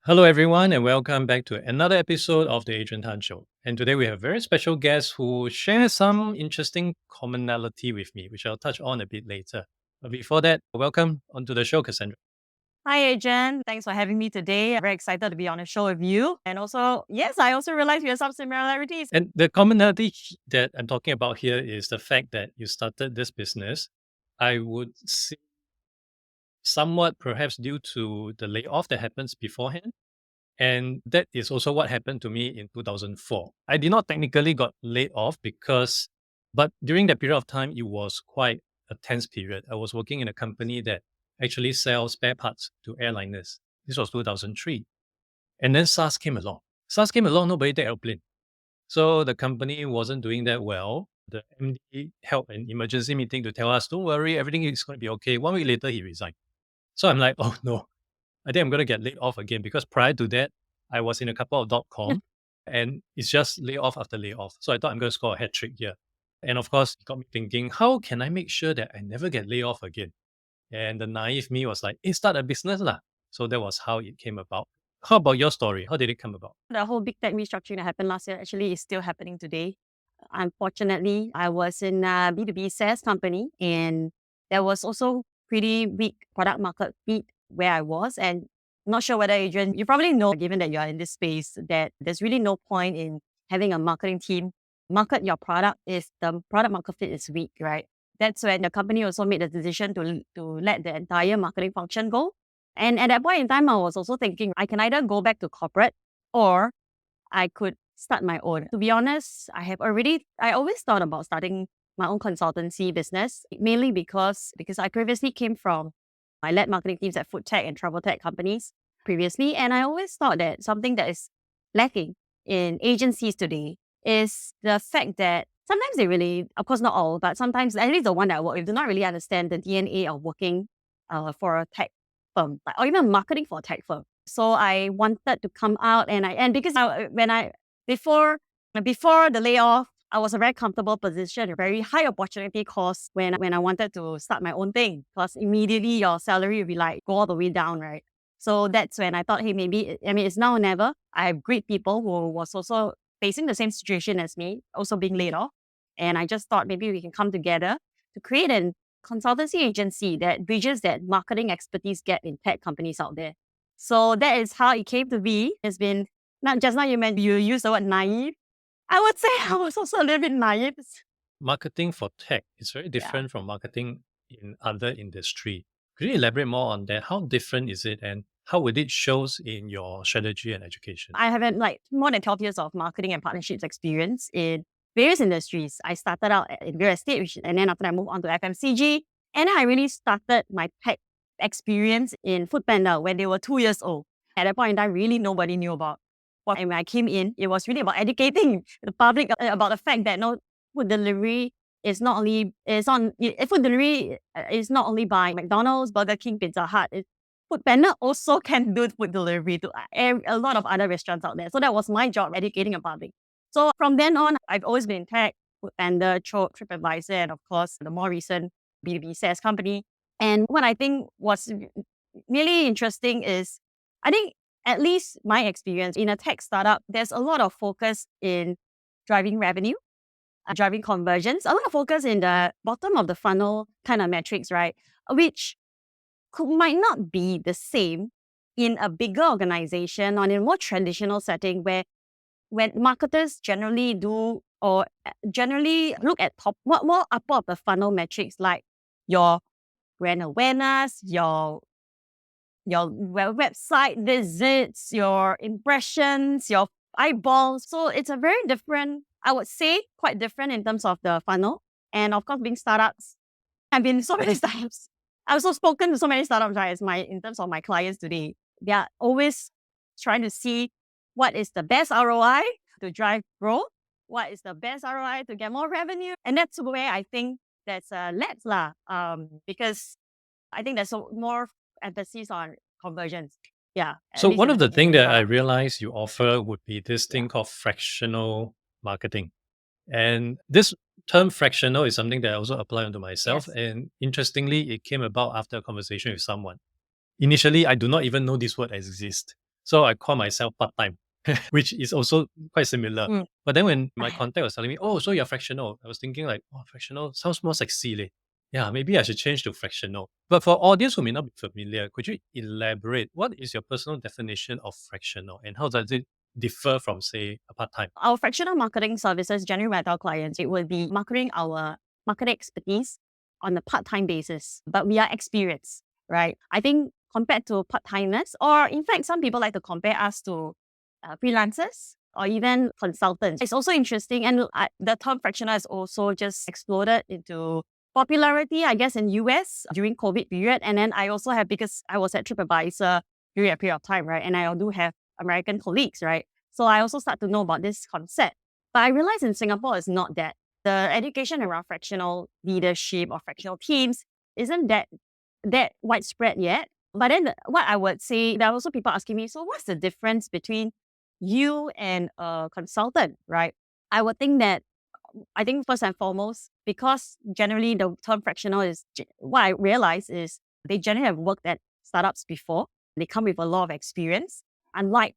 Hello, everyone, and welcome back to another episode of the Adrian Tan Show. And today we have a very special guest who shares some interesting commonality with me, which I'll touch on a bit later. But before that, welcome onto the show, Cassandra. Hi, Adrian. Thanks for having me today. I'm very excited to be on the show with you. And also, yes, I also realized we have some similarities. And the commonality that I'm talking about here is the fact that you started this business. I would say somewhat perhaps due to the layoff that happens beforehand. And that is also what happened to me in 2004. I did not technically got laid off but during that period of time, it was quite a tense period. I was working in a company that actually sells spare parts to airliners. This was 2003. And then SARS came along. SARS came along, nobody take airplane. So the company wasn't doing that well. The MD held an emergency meeting to tell us, don't worry, everything is going to be okay. 1 week later, he resigned. So I'm like, oh no, I think I'm going to get laid off again because prior to that, I was in a couple of .com and it's just layoff after layoff. So I thought I'm going to score a hat trick here. And of course, it got me thinking, how can I make sure that I never get laid off again? And the naive me was like, hey, start a business lah. So that was how it came about. How about your story? How did it come about? The whole big tech restructuring that happened last year actually is still happening today. Unfortunately, I was in a B2B SaaS company and there was also pretty weak product market fit where I was. And I'm not sure whether, Adrian, you probably know, given that you are in this space, that there's really no point in having a marketing team market your product if the product market fit is weak, right? That's when the company also made the decision to let the entire marketing function go. And at that point in time, I was also thinking I can either go back to corporate or I could start my own. To be honest, I always thought about starting my own consultancy business, mainly because I previously I led marketing teams at food tech and travel tech companies previously. And I always thought that something that is lacking in agencies today is the fact that sometimes they really, of course, not all, but sometimes, at least the one that I work with, do not really understand the DNA of working for a tech firm, or even marketing for a tech firm. So I wanted to come out and because before the layoff, I was a very comfortable position, a very high opportunity cost when I wanted to start my own thing, because immediately your salary will be like go all the way down, right? So that's when I thought, hey, it's now or never. I have great people who was also facing the same situation as me, also being laid off. And I just thought maybe we can come together to create a consultancy agency that bridges that marketing expertise gap in tech companies out there. So that is how it came to be. It's been, not just now you used the word naive. I would say I was also a little bit naive. Marketing for tech is very Yeah. different from marketing in other industry. Could you elaborate more on that? How different is it and how would it shows in your strategy and education? I have like more than 12 years of marketing and partnerships experience in various industries. I started out in real estate, and then after that I moved on to FMCG. And I really started my tech experience in Foodpanda when they were 2 years old. At that point in time, really nobody knew about what. And when I came in, it was really about educating the public about the fact that no, food delivery is not only food delivery is not only by McDonald's, Burger King, Pizza Hut. Foodpanda also can do food delivery to a lot of other restaurants out there. So that was my job, educating the public. So from then on, I've always been in tech, Foodpanda, TripAdvisor, and of course, the more recent B2B SaaS company. And what I think was really interesting is, I think at least my experience in a tech startup, there's a lot of focus in driving revenue, driving conversions, a lot of focus in the bottom of the funnel kind of metrics, right? Which might not be the same in a bigger organization or in a more traditional setting where when marketers generally do or generally look at what more upper of the funnel metrics like your brand awareness, your website visits, your impressions, your eyeballs. So it's a very different, I would say quite different in terms of the funnel. And of course, being startups, I've been in so many startups. I've also spoken to so many startups, right, in terms of my clients today. They are always trying to see what is the best ROI to drive growth, what is the best ROI to get more revenue. And that's where I think there's a lapse because I think there's more emphasis on conversions. Yeah. at So least one in of the in things that I startup. realized you offer would be this Yeah. thing called fractional marketing. And this term fractional is something that I also apply onto myself. Yes. And interestingly, it came about after a conversation with someone. Initially, I do not even know this word exists. So I call myself part-time, which is also quite similar. Mm. But then when my contact was telling me, oh, so you're fractional, I was thinking like, oh, fractional sounds more sexy. Leh. Yeah, maybe I should change to fractional. But for audience who may not be familiar, could you elaborate what is your personal definition of fractional and how does it differ from, say, a part-time? Our fractional marketing services generally with our clients, it will be marketing our marketing expertise on a part-time basis, but we are experienced, right? I think compared to part-timers, or in fact, some people like to compare us to freelancers or even consultants. It's also interesting, and the term fractional has also just exploded into popularity, I guess, in US during COVID period. And then I also have, because I was at TripAdvisor during a period of time, right? And I do have American colleagues, right? So I also start to know about this concept. But I realized in Singapore it's not that. The education around fractional leadership or fractional teams isn't that widespread yet. But then what I would say, there are also people asking me, so what's the difference between you and a consultant, right? I think first and foremost, because generally the term fractional is, what I realize is they generally have worked at startups before. They come with a lot of experience. Unlike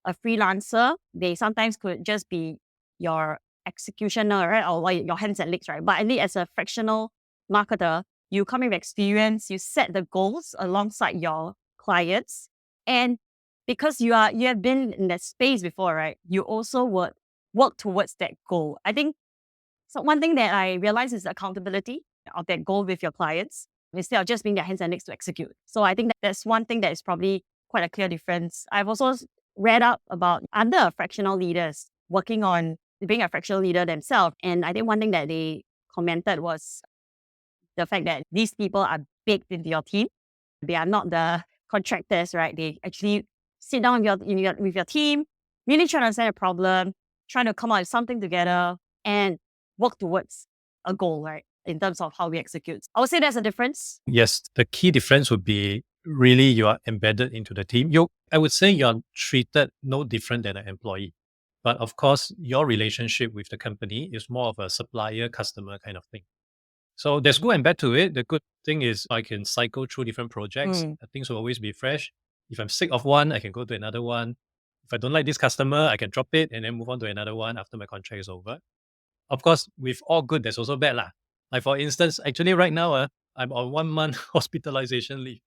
a freelancer, they sometimes could just be your executioner, right? Or like your hands and legs, right? But at least as a fractional marketer, you come with experience, you set the goals alongside your clients. And because you have been in that space before, right? You also would work towards that goal. I think so one thing that I realized is the accountability of that goal with your clients instead of just being their hands and legs to execute. So I think that's one thing that is probably quite a clear difference. I've also read up about other fractional leaders working on being a fractional leader themselves. And I think one thing that they commented was the fact that these people are baked into your team. They are not the contractors, right? They actually sit down with your team, really trying to understand a problem, trying to come up with something together and work towards a goal, right? In terms of how we execute. I would say there's a difference. Yes, the key difference would be really you are embedded into the team. I would say you're treated no different than an employee. But of course, your relationship with the company is more of a supplier customer kind of thing. So there's good and bad to it. The good thing is I can cycle through different projects. Mm. Things will always be fresh. If I'm sick of one, I can go to another one. If I don't like this customer, I can drop it and then move on to another one after my contract is over. Of course, with all good, there's also bad lah. Like for instance, actually right now, I'm on 1 month hospitalization leave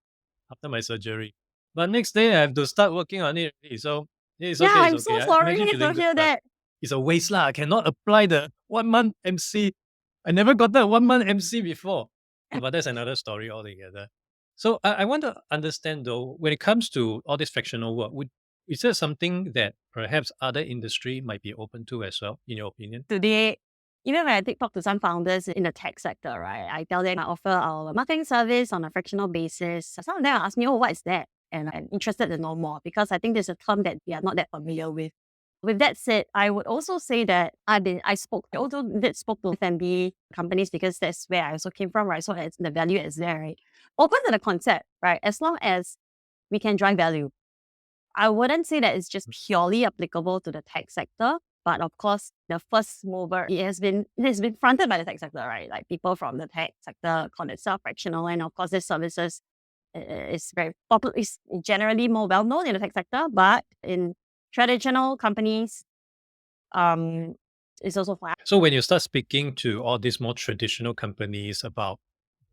after my surgery. But next day I have to start working on it already. So it's Yeah, okay, it's I'm so okay. I'm sorry actually to feeling good, hear but that. it's a waste lah. I cannot apply the 1 month MC. I never got that 1 month MC before. But that's another story altogether. So I want to understand though, when it comes to all this fractional work, is there something that perhaps other industry might be open to as well, in your opinion? Today, even when I talk to some founders in the tech sector, right, I tell them I offer our marketing service on a fractional basis. Some of them ask me, oh, what is that? And I'm interested to know more because I think there's a term that we are not that familiar with. With that said, I would also say that I also spoke to F&B companies because that's where I also came from, right? So the value is there, right? Open to the concept, right? As long as we can drive value. I wouldn't say that it's just purely applicable to the tech sector, but of course, the first mover, it has been fronted by the tech sector, right? Like people from the tech sector call itself fractional, and of course, this services is very popular. Is generally more well known in the tech sector, but in traditional companies, it's also fine. So when you start speaking to all these more traditional companies about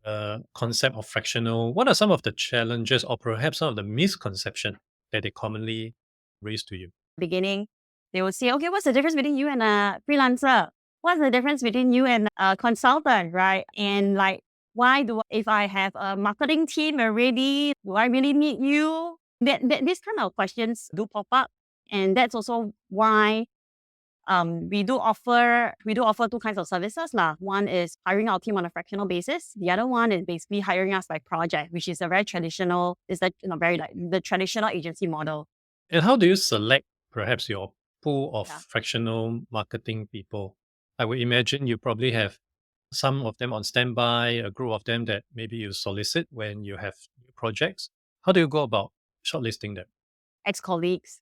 the concept of fractional, what are some of the challenges or perhaps some of the misconception that they commonly raise to you? Beginning, they will say, okay, what's the difference between you and a freelancer? What's the difference between you and a consultant, right? And like, if I have a marketing team already, do I really need you? These kind of questions do pop up. And that's also why we do offer two kinds of services lah. One is hiring our team on a fractional basis. The other one is basically hiring us by project, which is a very traditional, very like the traditional agency model. And how do you select perhaps your pool of Yeah. fractional marketing people? I would imagine you probably have some of them on standby, a group of them that maybe you solicit when you have new projects. How do you go about shortlisting them? Ex-colleagues,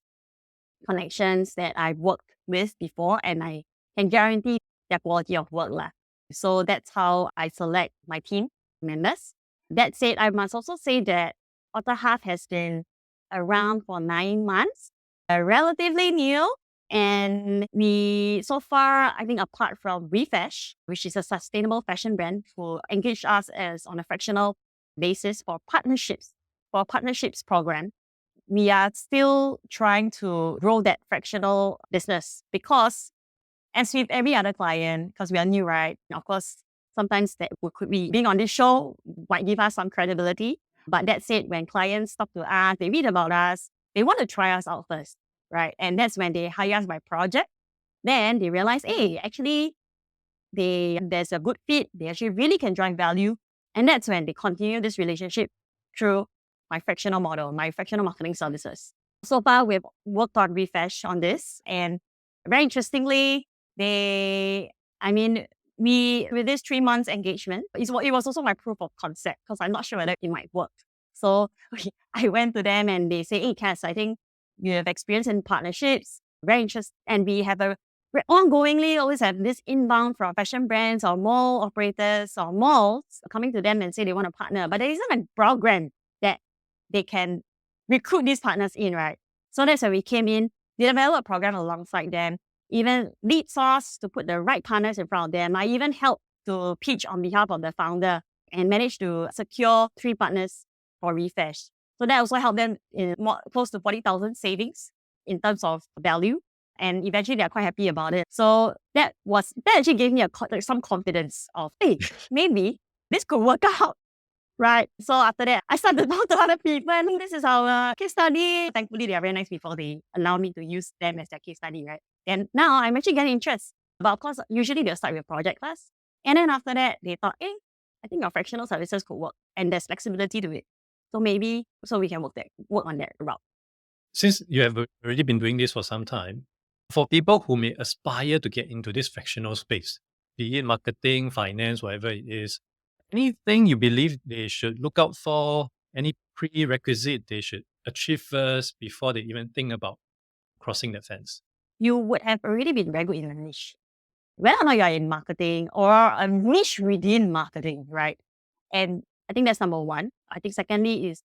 connections that I've worked with before, and I can guarantee their quality of work lah. So that's how I select my team members. That said, I must also say that Otter Half has been around for 9 months, relatively new. And we, so far, I think apart from Refresh, which is a sustainable fashion brand who engaged us as on a fractional basis for partnerships program, we are still trying to grow that fractional business because as with every other client, because we are new, right? Of course, sometimes that could be being on this show might give us some credibility. But that said, when clients talk to us, they read about us, they want to try us out first, right? And that's when they hire us by project. Then they realize, hey, actually, there's a good fit. They actually really can drive value. And that's when they continue this relationship through my fractional model, my fractional marketing services. So far, we've worked on Refresh on this. And very interestingly, with this 3 months engagement, it was also my proof of concept because I'm not sure whether it might work. So I went to them and they say, hey, Cass, I think you have experience in partnerships, very interesting. And we ongoingly always have this inbound from fashion brands or mall operators or malls coming to them and say they want to partner, but there isn't a program that they can recruit these partners in, right? So that's when we came in, developed a program alongside them, even lead source to put the right partners in front of them. I even helped to pitch on behalf of the founder and managed to secure 3 partners for Refresh. So that also helped them in close to 40,000 savings in terms of value. And eventually they're quite happy about it. So that actually gave me some confidence of, hey, maybe this could work out. Right. So after that, I started to talk to other people and this is our case study. Thankfully, they are very nice people. They allow me to use them as their case study, right? And now I'm actually getting interest. But of course, usually they'll start with a project first. And then after that, they thought, hey, I think our fractional services could work. And there's flexibility to it. So maybe, we can work on that route. Since you have already been doing this for some time, for people who may aspire to get into this fractional space, be it marketing, finance, whatever it is, anything you believe they should look out for, any prerequisite they should achieve first before they even think about crossing the fence? You would have already been very good in a niche. Whether or not you're in marketing or a niche within marketing, right? And I think that's number one. I think secondly is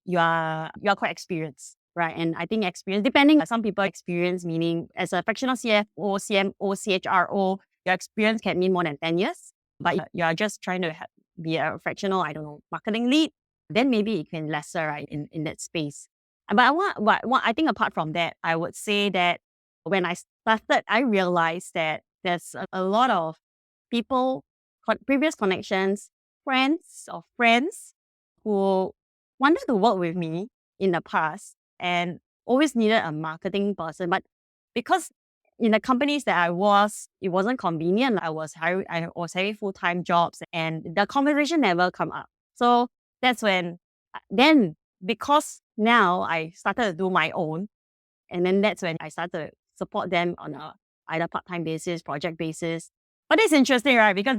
you are quite experienced, right? And I think experience, depending, some people experience meaning as a fractional CFO, CMO, CHRO, your experience can mean more than 10 years. But you are just trying to be a fractional, I don't know, marketing lead, then maybe it can lesser, right, in that space. But I think apart from that, I would say that when I started, I realized that there's a lot of people, previous connections, friends of friends who wanted to work with me in the past and always needed a marketing person. But because in the companies that I was, it wasn't convenient. I was having full-time jobs and the conversation never come up. So that's when, then because now I started to do my own, and then that's when I started to support them on a either part-time basis, project basis. But it's interesting, right? Because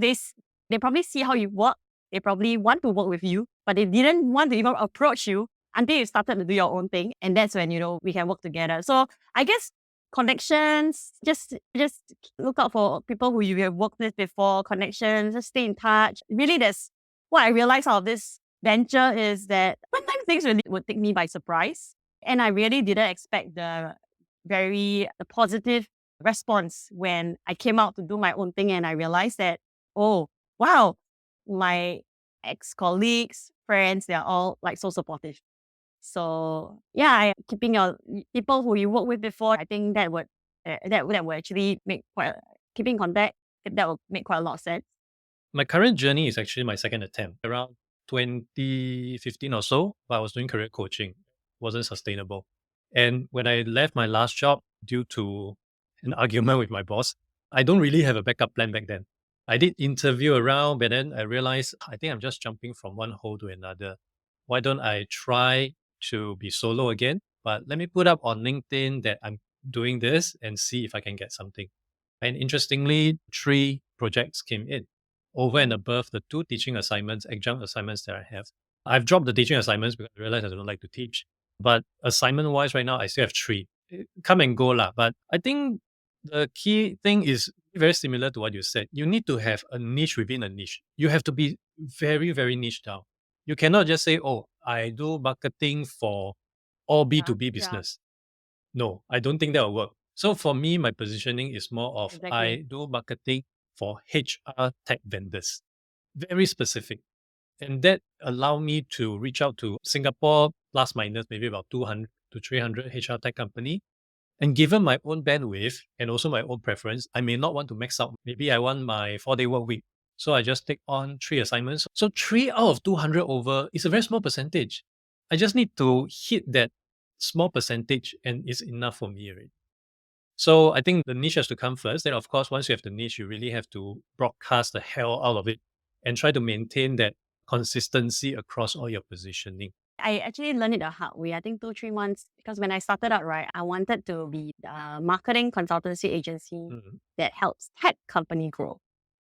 they probably see how you work. They probably want to work with you, but they didn't want to even approach you until you started to do your own thing. And that's when, we can work together. So I guess connections, just look out for people who you have worked with before, connections, just stay in touch. Really, that's what I realized out of this venture is that sometimes things really would take me by surprise. And I really didn't expect the positive response when I came out to do my own thing and I realized that, oh, wow, my ex-colleagues, friends, they're all like so supportive. So yeah, keeping your people who you work with before, I think that would actually make keeping contact, that would make quite a lot of sense. My current journey is actually my second attempt around 2015 or so, but I was doing career coaching. Wasn't sustainable. And when I left my last job due to an argument with my boss, I don't really have a backup plan back then. I did interview around, but then I realized I think I'm just jumping from one hole to another. Why don't I try to be solo again? But let me put up on LinkedIn that I'm doing this and see if I can get something. And interestingly, 3 projects came in over and above the 2 teaching assignments, adjunct assignments that I have. I've dropped the teaching assignments because I realized I don't like to teach. But assignment-wise, right now, I still have 3. Come and go lah. But I think the key thing is very similar to what you said. You need to have a niche within a niche. You have to be very, very niche down. You cannot just say, oh, I do marketing for or Yeah. B2B Yeah. business. No, I don't think that will work. So for me, my positioning is more of Exactly. I do marketing for HR tech vendors, very specific. And that allow me to reach out to Singapore plus minus maybe about 200 to 300 HR tech company. And given my own bandwidth and also my own preference, I may not want to max out. Maybe I want my 4-day work week. So I just take on 3 assignments. So 3 out of 200 over is a very small percentage. I just need to hit that small percentage and it's enough for me already. So I think the niche has to come first. Then of course, once you have the niche, you really have to broadcast the hell out of it and try to maintain that consistency across all your positioning. I actually learned it the hard way. I think 2, 3 months, because when I started out, right, I wanted to be a marketing consultancy agency Mhm. that helps tech company grow,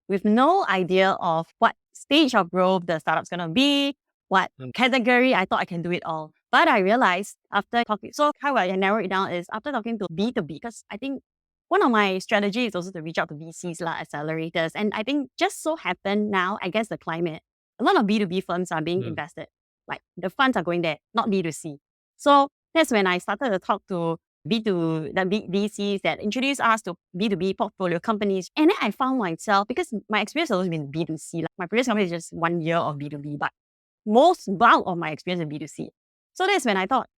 with no idea of what stage of growth the startup's gonna be, what Mm. category. I thought I can do it all. But I realized after talking, so how I narrow it down is after talking to B2B, because I think one of my strategies is also to reach out to VCs, accelerators. And I think just so happened now, I guess the climate, a lot of B2B firms are being Mm. invested. Like the funds are going there, not B2C. So that's when I started to talk to VCs that introduced us to B2B portfolio companies. And then I found myself, because my experience has always been B2C. Like my previous company is just 1 year of B2B, but most bulk of my experience is B2C. So that's when I thought,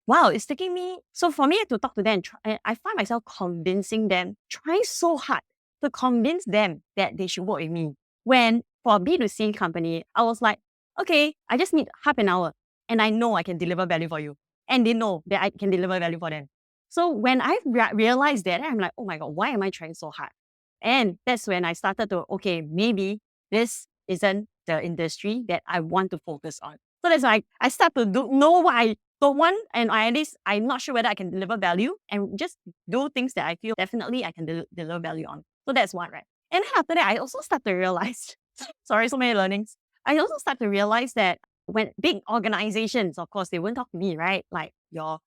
wow, it's taking me. So for me to talk to them, I find myself convincing them, trying so hard to convince them that they should work with me. When for a B2C company, I was like, okay, I just need half an hour and I know I can deliver value for you. And they know that I can deliver value for them. So when I realized that, I'm like, oh my God, why am I trying so hard? And that's when I started to, okay, maybe this isn't the industry that I want to focus on. So that's why I start to know what I don't want, and at least I'm not sure whether I can deliver value, and just do things that I feel definitely I can deliver value on. So that's one, right? And then after that, I also start to realize, sorry, so many learnings. I also start to realize that when big organizations, of course, they won't talk to me, right? Like your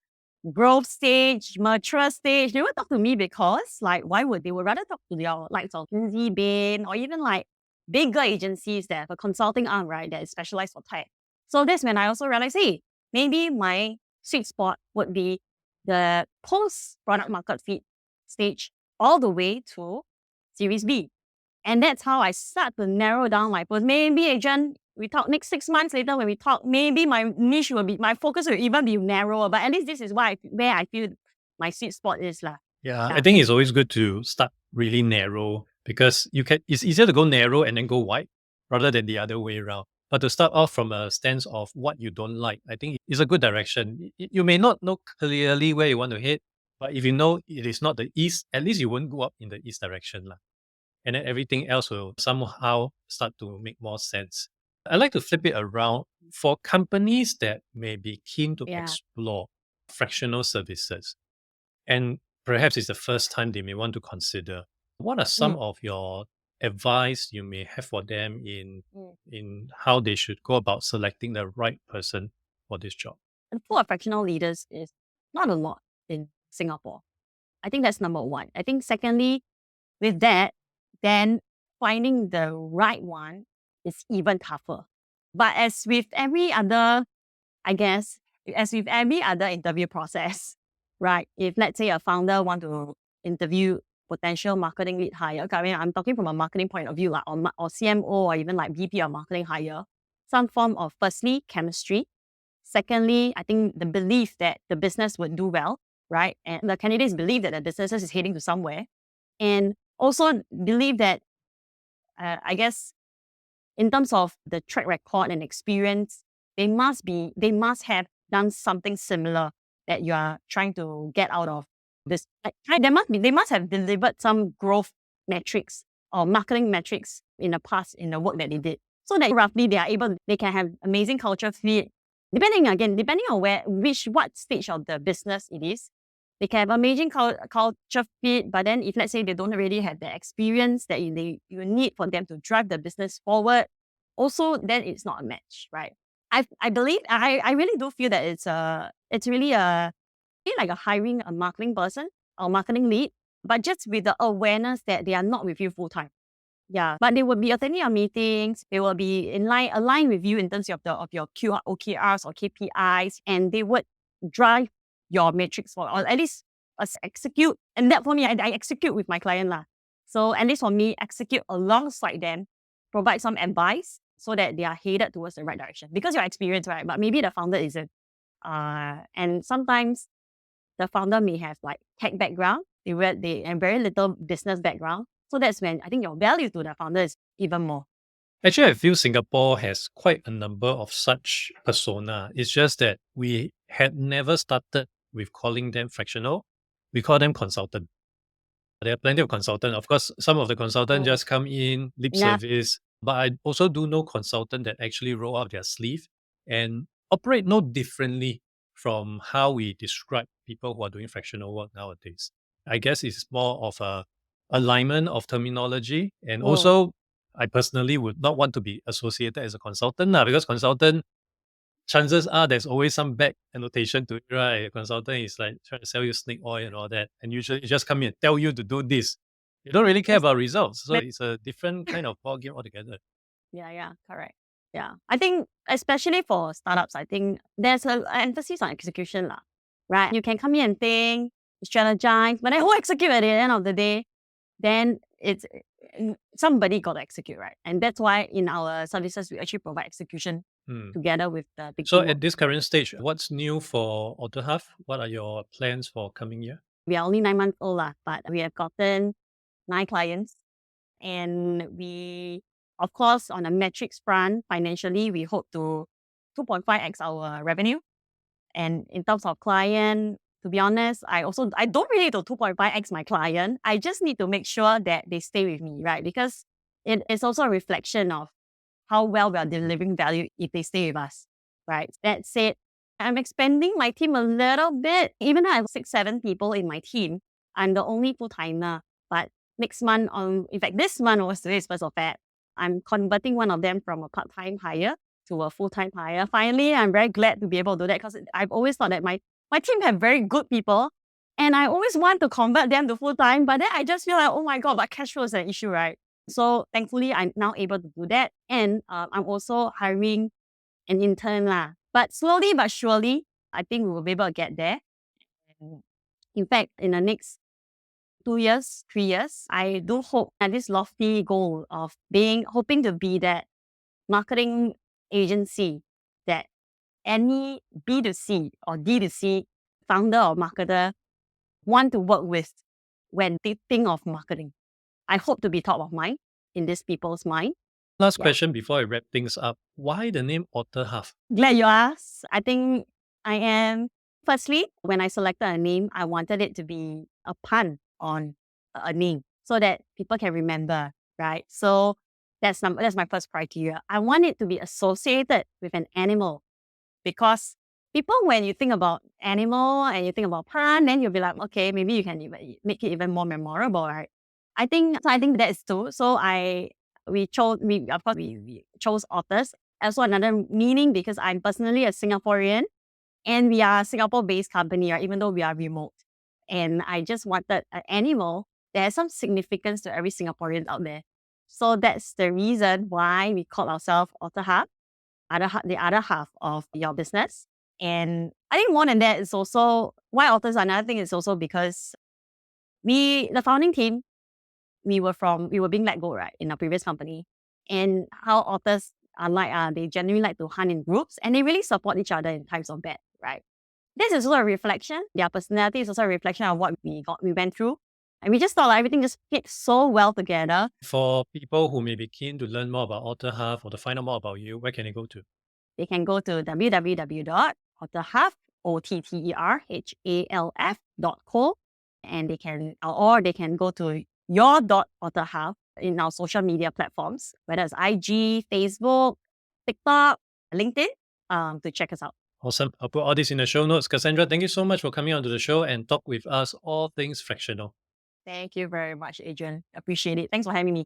growth stage, mature stage, they would talk to me because, like, why would they would rather talk to your likes of Lindsay Bain or even like bigger agencies that have a consulting arm, right, that is specialized for tech. So that's when I also realized, hey, maybe my sweet spot would be the post product market fit stage all the way to Series B. And that's how I start to narrow down my post. Maybe agent, we talk next 6 months later when we talk, maybe my niche will be, my focus will even be narrower. But at least this is where I feel my sweet spot is. Yeah, I Yeah. think it's always good to start really narrow because it's easier to go narrow and then go wide rather than the other way around. But to start off from a stance of what you don't like, I think is a good direction. You may not know clearly where you want to hit, but if you know it is not the east, at least you won't go up in the east direction. Lah. And then everything else will somehow start to make more sense. I like to flip it around for companies that may be keen to Yeah. explore fractional services. And perhaps it's the first time they may want to consider. What are some Mm. of your advice you may have for them Mm. in how they should go about selecting the right person for this job? The pool of fractional leaders is not a lot in Singapore. I think that's number one. I think secondly, with that, then finding the right one is even tougher. But as with every other, I guess, as with every other interview process, right? If let's say a founder want to interview potential marketing lead hire, I mean, I'm talking from a marketing point of view, like or CMO or even like VP of marketing hire, some form of firstly chemistry. Secondly, I think the belief that the business would do well, right? And the candidates believe that the business is heading to somewhere, and also believe that, I guess, in terms of the track record and experience, they must have done something similar that you are trying to get out of this. They must have delivered some growth metrics or marketing metrics in the past in the work that they did. So that roughly they can have amazing culture fit. Depending on what stage of the business it is, they can have amazing culture fit, but then if let's say they don't really have the experience that you need for them to drive the business forward, also then it's not a match, right? I believe I really do feel that it's really like a hiring a marketing person or marketing lead, but just with the awareness that they are not with you full time. Yeah, but they will be attending your meetings. They will be aligned with you in terms of your OKRs or KPIs, and they would drive your matrix forward, or at least execute. And that for me, I execute with my client lah. So at least for me, execute alongside them, provide some advice so that they are headed towards the right direction. Because you're experienced, right? But maybe the founder isn't. And sometimes the founder may have like tech background, and very little business background. So that's when I think your value to the founder is even more. Actually, I feel Singapore has quite a number of such persona. It's just that we had never started with calling them fractional. We call them consultant. There are plenty of consultants. Of course, some of the consultants just come in, lip Yeah. service. But I also do know consultants that actually roll up their sleeve and operate no differently from how we describe people who are doing fractional work nowadays. I guess it's more of a alignment of terminology. And also, I personally would not want to be associated as a consultant now, because consultant, chances are there's always some back annotation to it, right? A consultant is like trying to sell you snake oil and all that. And usually it just come in and tell you to do this. You don't really care about results. So it's a different kind of ballgame altogether. Yeah, correct. Yeah. I think especially for startups, I think there's an emphasis on execution lah, right? You can come in and think, strategize, but then who execute at the end of the day? Then it's somebody got to execute, right? And that's why in our services, we actually provide execution together with the big So team. at this current stage, what's new for AutoHub? What are your plans for coming year? We are only 9 months old lah, but we have gotten 9 clients. And we, of course, on the metrics front, financially, we hope to 2.5x our revenue. And in terms of client, to be honest, I don't really need to 2.5x my client. I just need to make sure that they stay with me, right? Because it is also a reflection of how well we are delivering value if they stay with us, right? That said, I'm expanding my team a little bit. Even though I have 6, 7 people in my team, I'm the only full-timer. But next month, in fact, this month was today's 1st of Feb, I'm converting one of them from a part-time hire to a full-time hire. Finally, I'm very glad to be able to do that, because I've always thought that my team have very good people, and I always want to convert them to full-time, but then I just feel like, oh my God, but cash flow is an issue, right? So thankfully, I'm now able to do that. And I'm also hiring an intern lah. But slowly but surely, I think we will be able to get there. And in fact, in the next 2 years, 3 years, I do hope at this lofty goal of hoping to be that marketing agency that any B2C or D2C founder or marketer want to work with when they think of marketing. I hope to be top of mind in these people's mind. Last question before I wrap things up. Why the name AutoHub? Glad you asked. I think I am. Firstly, when I selected a name, I wanted it to be a pun on a name so that people can remember, right? So that's my first criteria. I want it to be associated with an animal, because people, when you think about animal and you think about pun, then you'll be like, okay, maybe you can make it even more memorable, right? I think that is too. So we chose otters. Also another meaning, because I'm personally a Singaporean and we are a Singapore-based company, right? Even though we are remote. And I just wanted an animal that has some significance to every Singaporean out there. So that's the reason why we call ourselves AutoHub, the other half of your business. And I think more than that is also why Otters. Another thing is also because the founding team, we were being let go, right, in our previous company. And how Otters are like, they generally like to hunt in groups, and they really support each other in times of bad, right? This is also a reflection. Their personality is also a reflection of what we went through. And we just thought like everything just fit so well together. For people who may be keen to learn more about AutoHub or to find out more about you, where can they go to? They can go to www.otterhalf.co, and they can go to your.otterhalf in our social media platforms, whether it's IG, Facebook, TikTok, LinkedIn, to check us out. Awesome. I'll put all this in the show notes. Cassandra, thank you so much for coming onto the show and talk with us all things fractional. Thank you very much, Adrian. Appreciate it. Thanks for having me.